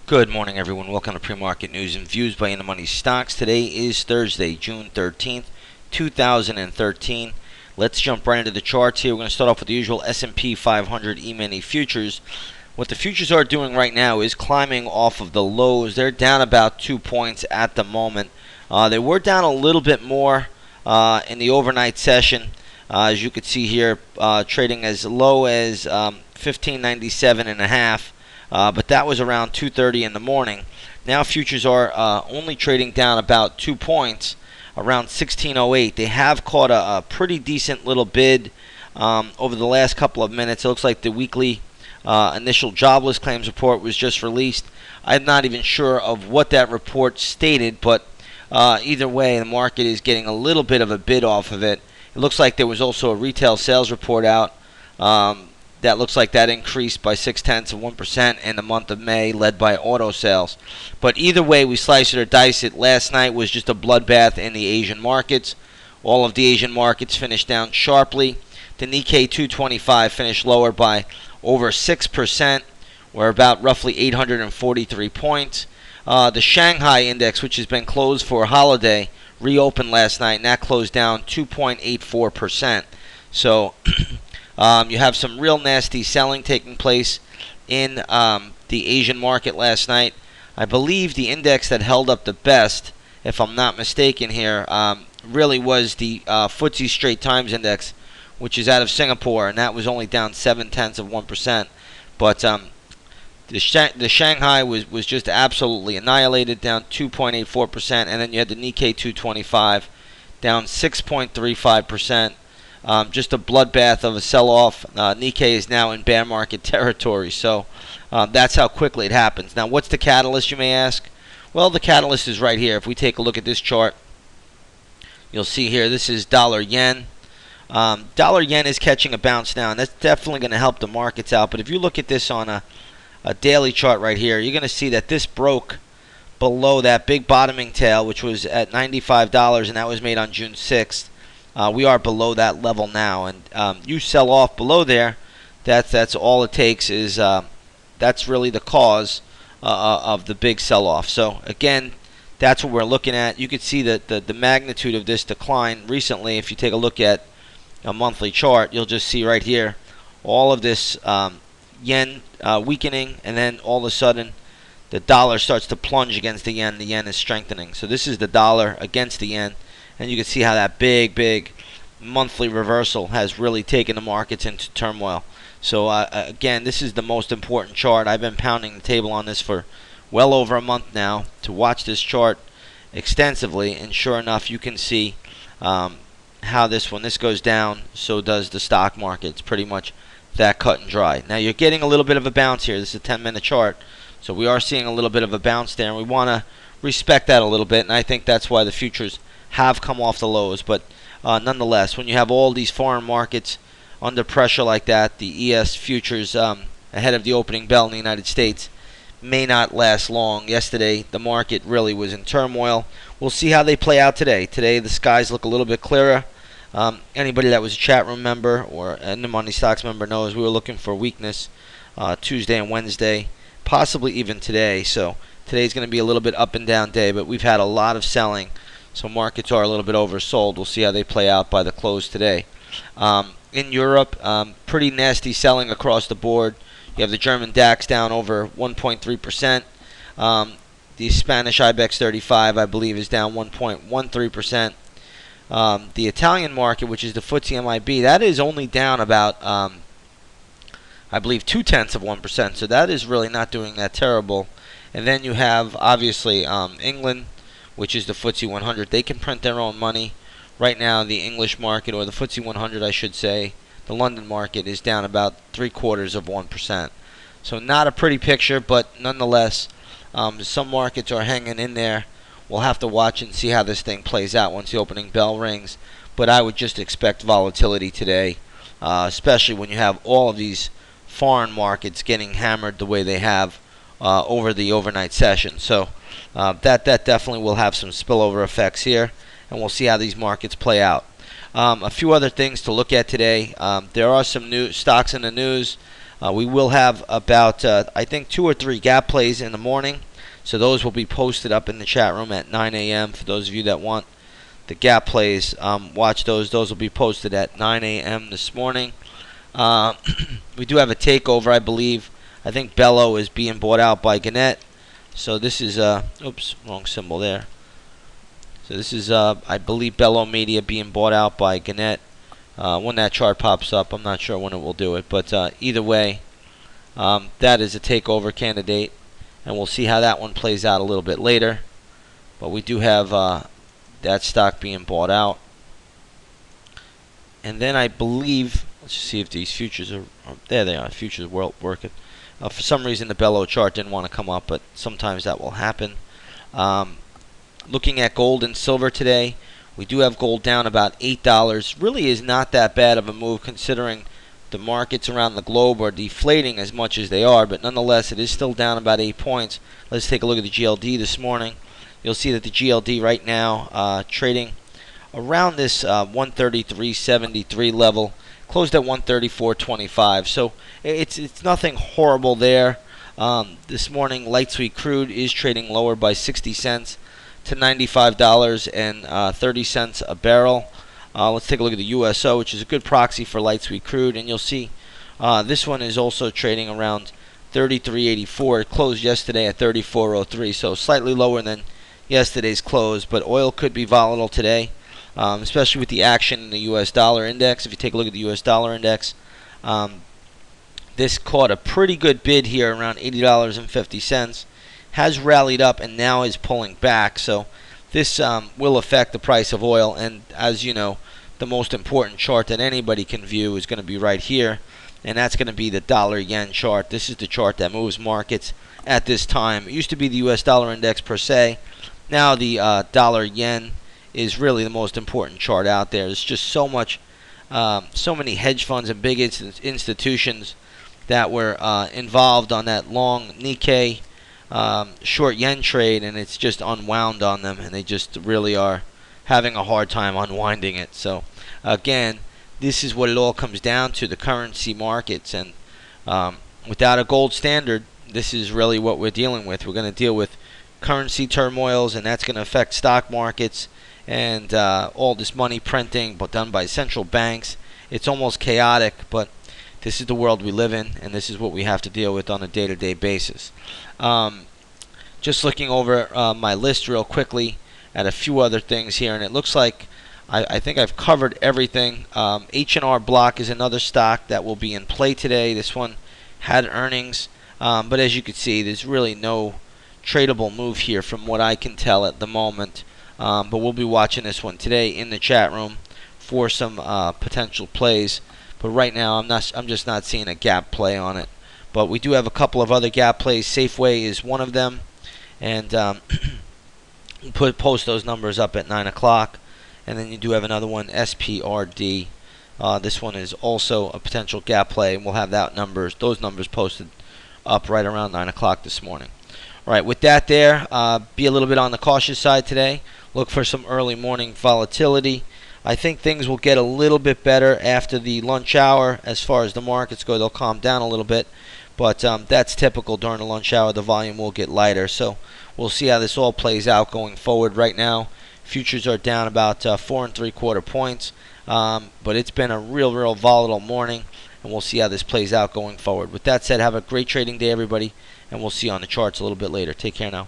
Good morning, everyone. Welcome to Pre-Market News and Views by In the Money Stocks. Today is Thursday, June 13th, 2013. Let's jump right into the charts here. We're going to start off with the usual S&P 500 E-mini futures. What the futures are doing right now is climbing off of the lows. They're down about 2 points at the moment. They were down a little bit more in the overnight session. As you can see here, trading as low as 1597.5. But that was around 2:30 in the morning. Now futures are only trading down about 2 points, around 1608. They have caught a pretty decent little bid over the last couple of minutes. It looks like the weekly initial jobless claims report was just released. I'm not even sure of what that report stated, but either way, the market is getting a little bit of a bid off of it. It looks like there was also a retail sales report out. That looks like that increased by 0.6% in the month of May, led by auto sales. But either way, we slice it or dice it. Last night was just a bloodbath in the Asian markets. All of the Asian markets finished down sharply. The Nikkei 225 finished lower by over 6%, or about roughly 843 points. The Shanghai index, which has been closed for a holiday, reopened last night, and that closed down 2.84%. So you have some real nasty selling taking place in the Asian market last night. I believe the index that held up the best, if I'm not mistaken here, really was the FTSE Straits Times Index, which is out of Singapore, and that was only down 0.7%. But the Shanghai was just absolutely annihilated, down 2.84%, and then you had the Nikkei 225 down 6.35%. Just a bloodbath of a sell-off. Nikkei is now in bear market territory, so that's how quickly it happens. Now, what's the catalyst, you may ask? Well, the catalyst is right here. If we take a look at this chart, you'll see here, this is dollar-yen. Dollar-yen is catching a bounce now, and that's definitely going to help the markets out. But if you look at this on a daily chart right here, you're going to see that this broke below that big bottoming tail, which was at $95, and that was made on June 6th. We are below that level now, and you sell off below there. That's all it takes. Is that's really the cause of the big sell-off. So again, that's what we're looking at. You can see that the magnitude of this decline recently. If you take a look at a monthly chart, you'll just see right here all of this yen weakening, and then all of a sudden the dollar starts to plunge against the yen. The yen is strengthening. So this is the dollar against the yen. And you can see how that big monthly reversal has really taken the markets into turmoil. So again, this is the most important chart. I've been pounding the table on this for well over a month now to watch this chart extensively. And sure enough, you can see how when this goes down, so does the stock market. It's pretty much that cut and dry. Now you're getting a little bit of a bounce here. This is a 10-minute chart. So we are seeing a little bit of a bounce there. And we want to respect that a little bit. And I think that's why the futures have come off the lows, but nonetheless, when you have all these foreign markets under pressure like that, the ES futures ahead of the opening bell in the United States may not last long. Yesterday, the market really was in turmoil. We'll see how they play out today. Today, the skies look a little bit clearer. Anybody that was a chat room member or In the Money Stocks member knows we were looking for weakness Tuesday and Wednesday, possibly even today. So today's going to be a little bit up and down day, but we've had a lot of selling. So markets are a little bit oversold. We'll see how they play out by the close today. In Europe, pretty nasty selling across the board. You have the German DAX down over 1.3%. The Spanish IBEX 35, I believe, is down 1.13%. The Italian market, which is the FTSE MIB, that is only down about, I believe, 0.2%. So that is really not doing that terrible. And then you have, obviously, England, which is the FTSE 100. They can print their own money. Right now, the English market, or the FTSE 100, I should say, the London market is down about 0.75%. So not a pretty picture, but nonetheless, some markets are hanging in there. We'll have to watch and see how this thing plays out once the opening bell rings. But I would just expect volatility today, especially when you have all of these foreign markets getting hammered the way they have over the overnight session. So that definitely will have some spillover effects here, and we'll see how these markets play out. A few other things to look at today. There are some new stocks in the news. We will have about, I think, 2 or 3 gap plays in the morning. So those will be posted up in the chat room at 9 a.m. For those of you that want the gap plays, watch those. Those will be posted at 9 a.m. this morning. We do have a takeover, I believe. I think Bello is being bought out by Gannett. So this is, oops, wrong symbol there. So this is, I believe, Bello Media being bought out by Gannett. When that chart pops up, I'm not sure when it will do it. But either way, that is a takeover candidate. And we'll see how that one plays out a little bit later. But we do have that stock being bought out. And then I believe, let's just see if these futures are, there they are, futures were working. For some reason the Bello chart didn't want to come up, but sometimes that will happen. Looking at gold and silver today, we do have gold down about $8. Really is not that bad of a move considering the markets around the globe are deflating as much as they are, but nonetheless it is still down about 8 points. Let's take a look at the GLD this morning. You'll see that the GLD right now trading around this 133.73 level, closed at 134.25. So it's nothing horrible there. This morning, light sweet crude is trading lower by 60 cents to $95.30 a barrel. Let's take a look at the USO, which is a good proxy for light sweet crude, and you'll see this one is also trading around 33.84. It closed yesterday at 34.03, so slightly lower than yesterday's close, but oil could be volatile today, especially with the action in the US dollar index. If you take a look at the US dollar index, this caught a pretty good bid here around $80.50, has rallied up and now is pulling back, so this will affect the price of oil. And as you know, the most important chart that anybody can view is going to be right here, and that's going to be the dollar yen chart. This is the chart that moves markets at this time. It used to be the US dollar index per se. Now the dollar yen is really the most important chart out there. There's just so many hedge funds and big institutions that were involved on that long Nikkei short yen trade, and it's just unwound on them, and they just really are having a hard time unwinding it. So again, this is what it all comes down to, the currency markets, and without a gold standard, this is really what we're dealing with. We're going to deal with currency turmoils, and that's going to affect stock markets and all this money printing but done by central banks. It's almost chaotic, but this is the world we live in, and this is what we have to deal with on a day-to-day basis. Just looking over my list real quickly at a few other things here, and it looks like I think I've covered everything. H&R Block is another stock that will be in play today. This one had earnings, but as you can see, there's really no tradable move here from what I can tell at the moment. But we'll be watching this one today in the chat room for some potential plays. But right now, I'm just not seeing a gap play on it. But we do have a couple of other gap plays. Safeway is one of them, and post those numbers up at 9 o'clock. And then you do have another one, SPRD. This one is also a potential gap play, and we'll have those numbers posted up right around 9 o'clock this morning. All right, with that there, be a little bit on the cautious side today. Look for some early morning volatility. I think things will get a little bit better after the lunch hour as far as the markets go. They'll calm down a little bit, but that's typical during the lunch hour. The volume will get lighter, so we'll see how this all plays out going forward. Right now, futures are down about 4 3/4 points, but it's been a real volatile morning, and we'll see how this plays out going forward. With that said, have a great trading day, everybody, and we'll see you on the charts a little bit later. Take care now.